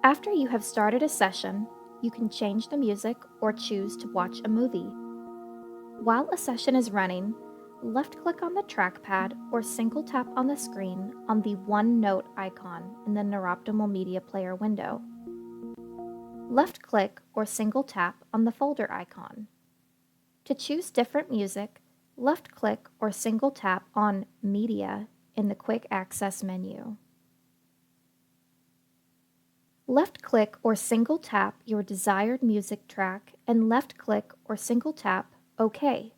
After you have started a session, you can change the music or choose to watch a movie. While a session is running, left-click on the trackpad or single-tap on the screen on the One Note icon in the NeurOptimal Media Player window. Left-click or single-tap on the folder icon. To choose different music, left-click or single-tap on Media in the Quick Access menu. Left-click or single-tap your desired music track and left-click or single-tap OK.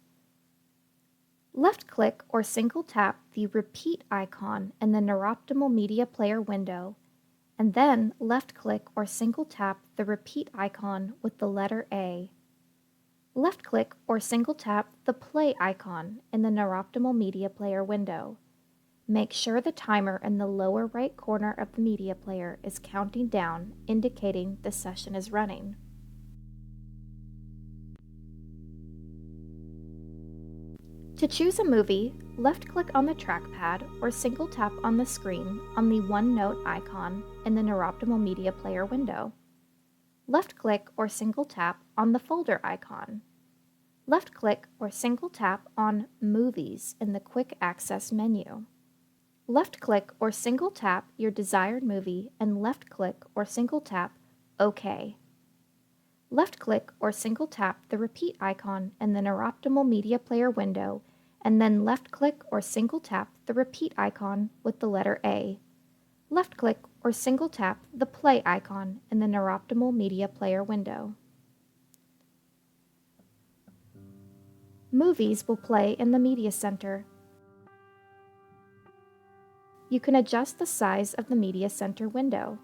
Left-click or single-tap the Repeat icon in the NeurOptimal Media Player window, and then left-click or single-tap the Repeat icon with the letter A. Left-click or single-tap the Play icon in the NeurOptimal Media Player window. Make sure the timer in the lower right corner of the media player is counting down, indicating the session is running. To choose a movie, left-click on the trackpad or single-tap on the screen on the One Note icon in the NeurOptimal Media Player window. Left-click or single-tap on the folder icon. Left-click or single-tap on Movies in the Quick Access menu. Left-click or single-tap your desired movie and left-click or single-tap OK. Left-click or single-tap the Repeat icon in the NeurOptimal Media Player window, and then left-click or single-tap the Repeat icon with the letter A. Left-click or single-tap the Play icon in the NeurOptimal Media Player window. Movies will play in the Media Center. You can adjust the size of the Media Center window.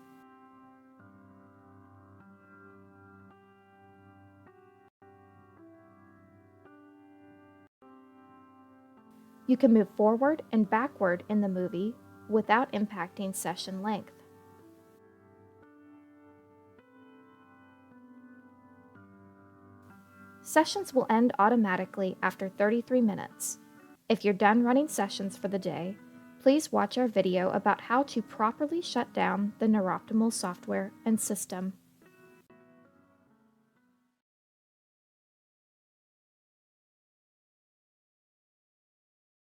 You can move forward and backward in the movie without impacting session length. Sessions will end automatically after 33 minutes. If you're done running sessions for the day, please watch our video about how to properly shut down the NeurOptimal software and system.